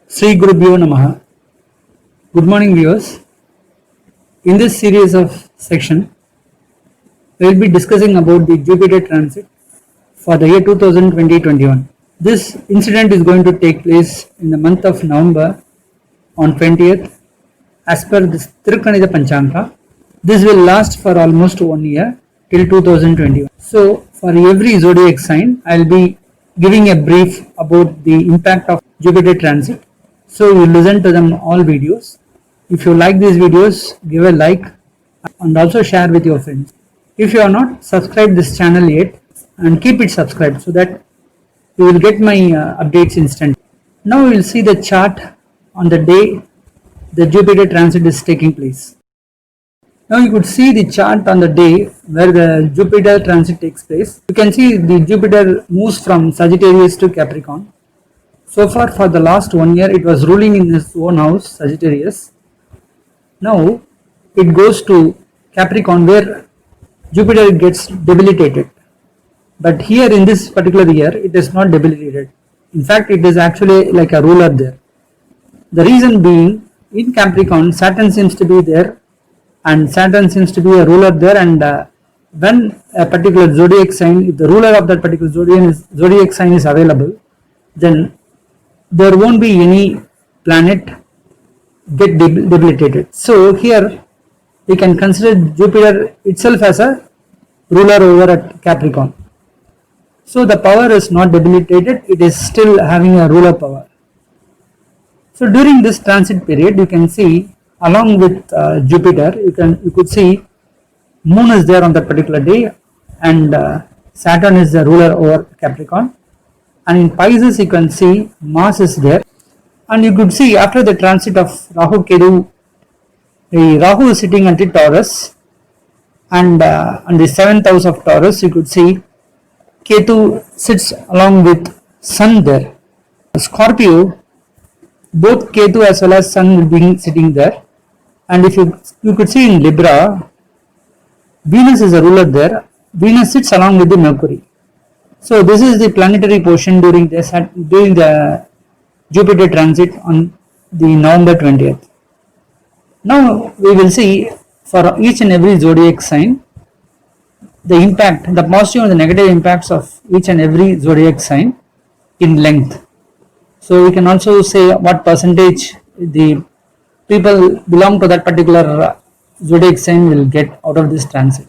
Sri Gurubhyo Namaha. Good morning, viewers. In this series of section, we will be discussing about the Jupiter transit for the year 2020-21. This incident is going to take place in the month of November on 20th as per this Tirukanida Panchanga. This will last for almost 1 year till 2021. So for every zodiac sign, I will be giving a brief about the impact of Jupiter transit. So you listen to them all videos. If you like these videos, give a like and also share with your friends. If you are not subscribed this channel yet, and keep it subscribed so that you will get my updates instantly. Now we will see the chart on the day the Jupiter transit is taking place. Now you could see the chart on the day where the Jupiter transit takes place. You can see the Jupiter moves from Sagittarius to Capricorn. So far for the last 1 year it was ruling in its own house, Sagittarius. Now it goes to Capricorn where Jupiter gets debilitated. But here in this particular year it is not debilitated. In fact it is actually like a ruler there. The reason being, in Capricorn Saturn seems to be there and Saturn seems to be a ruler there, and when a particular zodiac sign, if the ruler of that particular zodiac sign is available, then there won't be any planet get debilitated. So here we can consider Jupiter itself as a ruler over at Capricorn. So the power is not debilitated, it is still having a ruler power. So during this transit period you can see along with Jupiter you could see Moon is there on that particular day, and Saturn is the ruler over Capricorn, and in Pisces you can see Mars is there, and you could see after the transit of Rahu Ketu, the Rahu is sitting at the Taurus, and on the 7th house of Taurus you could see Ketu sits along with Sun there. Scorpio, both Ketu as well as Sun will be sitting there, and if you could see in Libra, Venus is a ruler there. Venus sits along with the Mercury. So this is the planetary portion during the Jupiter transit on the November 20th. Now we will see for each and every zodiac sign the impact, the positive and the negative impacts of each and every zodiac sign in length. So we can also say what percentage the people belong to that particular zodiac sign will get out of this transit.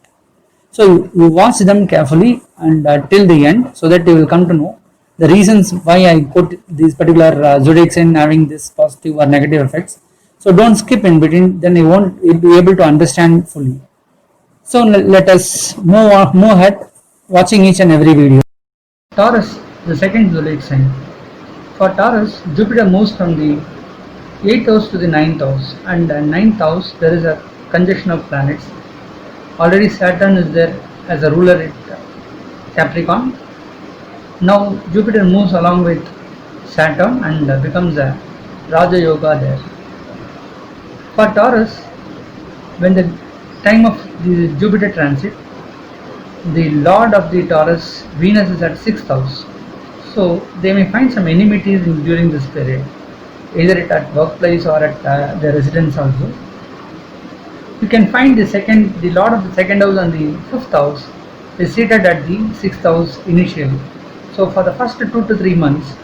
So you watch them carefully and till the end, so that you will come to know the reasons why I put this particular zodiac sign having this positive or negative effects. So don't skip in between, then you won't be able to understand fully. So let us move ahead watching each and every video. Taurus, the second zodiac sign. For Taurus, Jupiter moves from the 8th house to the 9th house, and 9th house there is a conjunction of planets. Already Saturn is there as a ruler at Capricorn. Now Jupiter moves along with Saturn and becomes a Raja Yoga there. For Taurus, when the time of the Jupiter transit, the Lord of the Taurus, Venus, is at 6th house. So they may find some enmities during this period, either at workplace or at their residence also. You can find the Lord of the second house and the 5th house is seated at the 6th house initially. So for the first 2 to 3 months,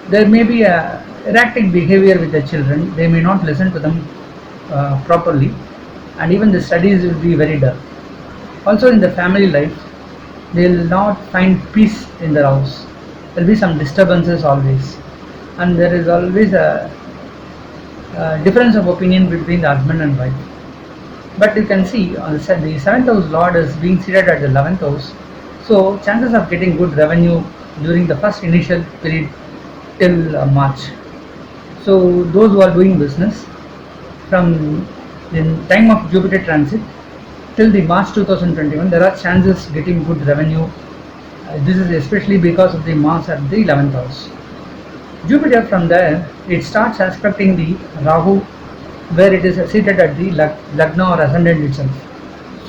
there may be a erratic behavior with the children. They may not listen to them properly, and even the studies will be very dull. Also in the family life, they will not find peace in their house. There will be some disturbances always, and there is always a difference of opinion between the husband and wife. But you can see the 7th house Lord is being seated at the 11th house, so chances of getting good revenue during the first initial period till March. So those who are doing business from the time of Jupiter transit till the March 2021, there are chances getting good revenue. This is especially because of the Mars at the 11th house. Jupiter from there, it starts aspecting the Rahu, where it is seated at the Lagna or ascendant itself.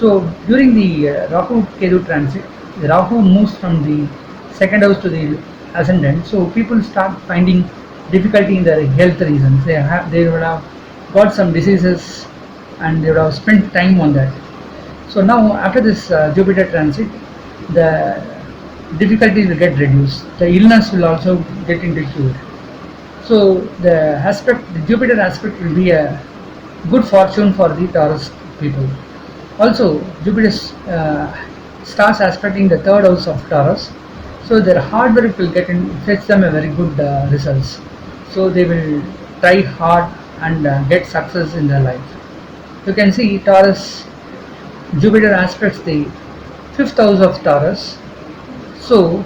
So during the Rahu Ketu transit, Rahu moves from the second house to the ascendant, so people start finding difficulty in their health reasons. They would have got some diseases and they would have spent time on that. So now after this Jupiter transit, the difficulty will get reduced. The illness will also get into cure. So the Jupiter aspect will be a good fortune for the Taurus people. Also, Jupiter stars aspecting the third house of Taurus, so their hard work will fetch them a very good results. So they will try hard and get success in their life. You can see Taurus Jupiter aspects the fifth house of Taurus. So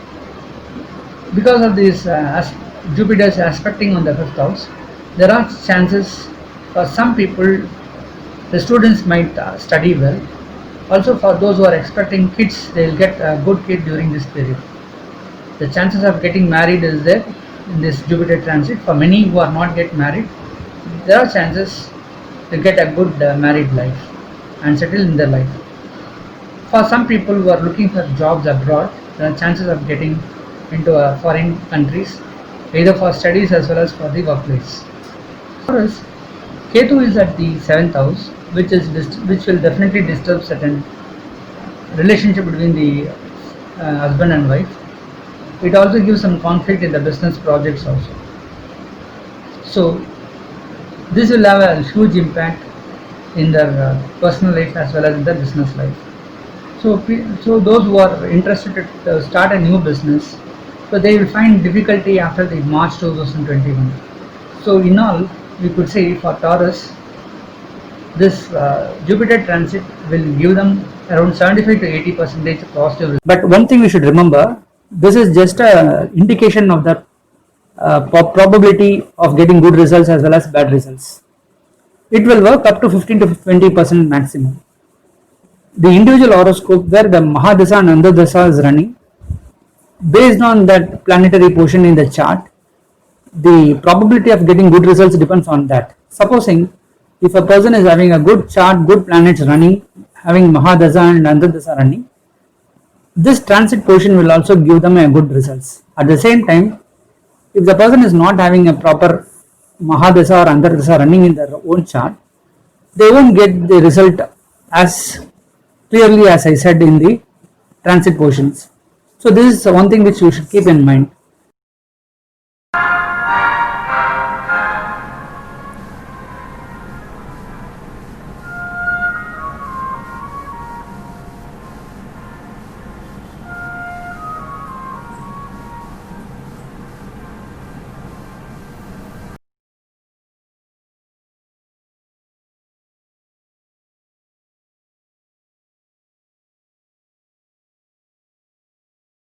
because of this Jupiter's aspecting on the fifth house, there are chances for some people the students might study well. Also for those who are expecting kids, they will get a good kid during this period. The chances of getting married is there in this Jupiter transit. For many who are not yet married, there are chances to get a good married life and settle in their life. For some people who are looking for jobs abroad, there are chances of getting into foreign countries, either for studies as well as for the workplace. Taurus, Ketu is at the 7th house, which will definitely disturb certain relationship between the husband and wife. It also gives some conflict in the business projects also. So this will have a huge impact in their personal life as well as in their business life. So those who are interested to start a new business, so they will find difficulty after the March 2021. So in all, we could say for Taurus, this Jupiter transit will give them around 75 to 80% positive results. But one thing we should remember, this is just an indication of the probability of getting good results as well as bad results. It will work up to 15 to 20% maximum. The individual horoscope where the Mahadasa and Andadasa is running, based on that planetary position in the chart, the probability of getting good results depends on that. Supposing if a person is having a good chart, good planets running, having Mahadasa and Andadasa running, this transit position will also give them a good results. At the same time, if the person is not having a proper Mahadasa or Andadasa running in their own chart, they won't get the result as clearly as I said in the transit positions. So this is one thing which you should keep in mind.